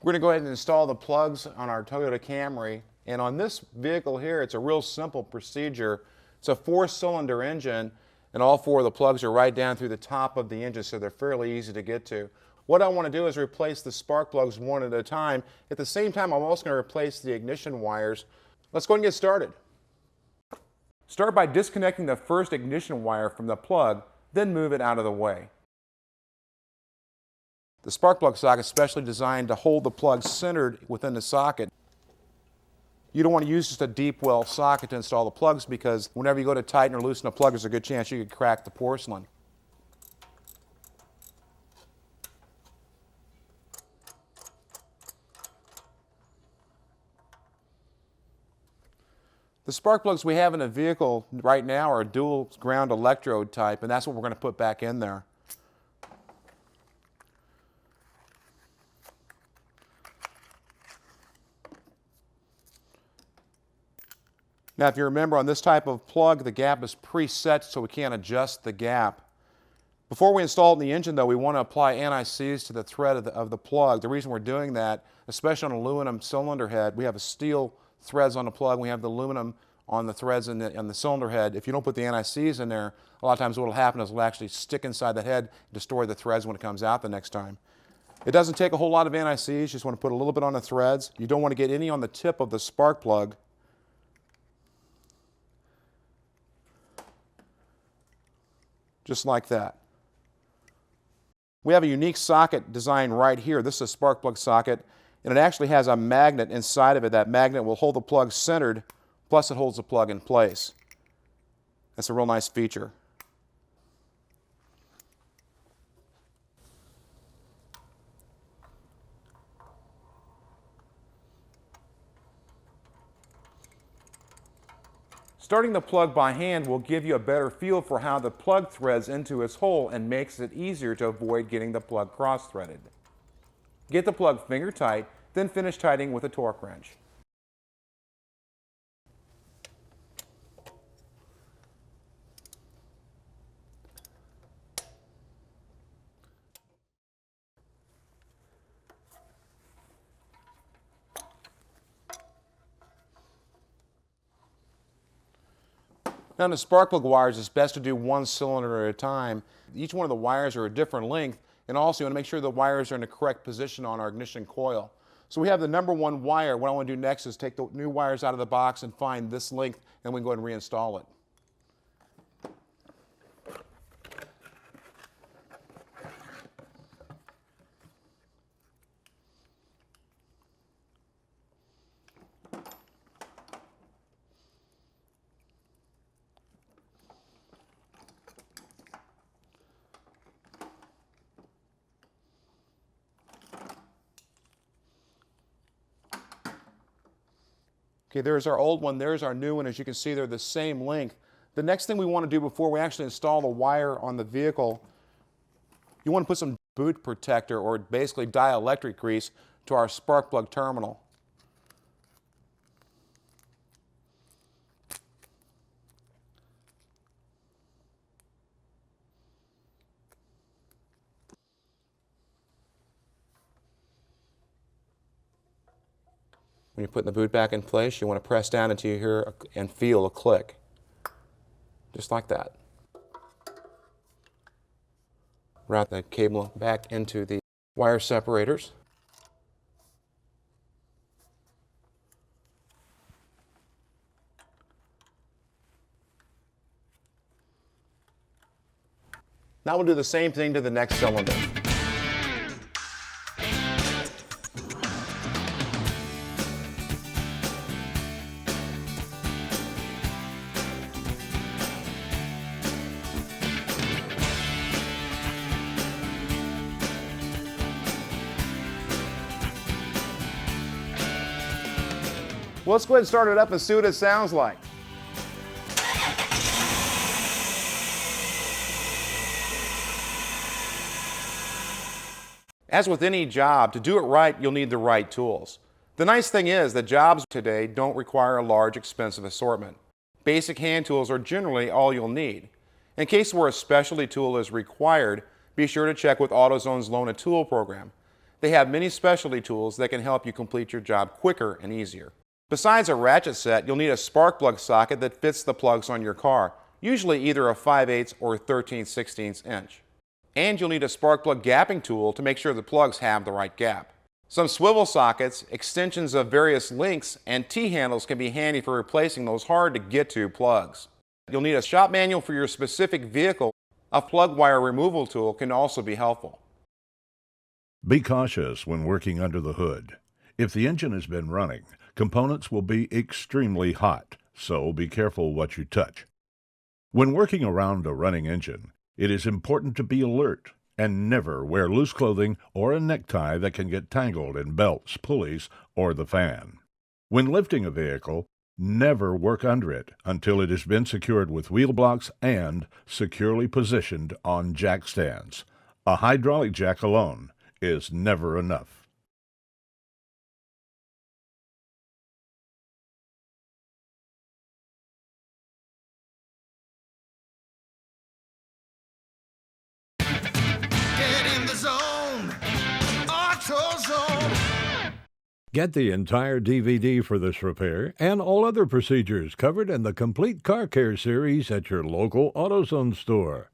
We're going to go ahead and install the plugs on our Toyota Camry. And on this vehicle here, it's a real simple procedure. It's a 4-cylinder engine, and all 4 of the plugs are right down through the top of the engine, so they're fairly easy to get to. What I want to do is replace the spark plugs one at a time. At the same time, I'm also going to replace the ignition wires. Let's go ahead and get started. Start by disconnecting the first ignition wire from the plug, then move it out of the way. The spark plug socket is specially designed to hold the plug centered within the socket. You don't want to use just a deep well socket to install the plugs, because whenever you go to tighten or loosen a plug, there's a good chance you could crack the porcelain. The spark plugs we have in the vehicle right now are dual ground electrode type, and that's what we're going to put back in there. Now, if you remember, on this type of plug, the gap is preset, so we can't adjust the gap. Before we install it in the engine, though, we want to apply anti-seize to the thread of the plug. The reason we're doing that, especially on an aluminum cylinder head, we have a steel threads on the plug, we have the aluminum on the threads in the cylinder head. If you don't put the anti-seize in there, a lot of times what will happen is it'll actually stick inside the head, destroy the threads when it comes out the next time. It doesn't take a whole lot of anti-seize, you just want to put a little bit on the threads. You don't want to get any on the tip of the spark plug. Just like that. We have a unique socket design right here. This is a spark plug socket, and it actually has a magnet inside of it. That magnet will hold the plug centered, plus it holds the plug in place. That's a real nice feature. Starting the plug by hand will give you a better feel for how the plug threads into its hole and makes it easier to avoid getting the plug cross-threaded. Get the plug finger tight, then finish tightening with a torque wrench. Now, in the spark plug wires, it's best to do 1 cylinder at a time. Each one of the wires are a different length, and also you want to make sure the wires are in the correct position on our ignition coil. So we have the number 1 wire. What I want to do next is take the new wires out of the box and find this length, and we can go ahead and reinstall it. Okay, there's our old one, there's our new one. As you can see, they're the same length. The next thing we want to do before we actually install the wire on the vehicle, you want to put some boot protector, or basically dielectric grease, to our spark plug terminal. When you're putting the boot back in place, you want to press down until you hear and feel a click. Just like that. Route the cable back into the wire separators. Now we'll do the same thing to the next cylinder. Well, let's go ahead and start it up and see what it sounds like. As with any job, to do it right, you'll need the right tools. The nice thing is that jobs today don't require a large, expensive assortment. Basic hand tools are generally all you'll need. In case where a specialty tool is required, be sure to check with AutoZone's Loan a Tool program. They have many specialty tools that can help you complete your job quicker and easier. Besides a ratchet set, you'll need a spark plug socket that fits the plugs on your car, usually either a 5/8 or 13/16 inch. And you'll need a spark plug gapping tool to make sure the plugs have the right gap. Some swivel sockets, extensions of various lengths, and T-handles can be handy for replacing those hard-to-get-to plugs. You'll need a shop manual for your specific vehicle. A plug wire removal tool can also be helpful. Be cautious when working under the hood. If the engine has been running, components will be extremely hot, so be careful what you touch. When working around a running engine, it is important to be alert and never wear loose clothing or a necktie that can get tangled in belts, pulleys, or the fan. When lifting a vehicle, never work under it until it has been secured with wheel blocks and securely positioned on jack stands. A hydraulic jack alone is never enough. Get in the zone. AutoZone. Get the entire DVD for this repair and all other procedures covered in the Complete Car Care series at your local AutoZone store.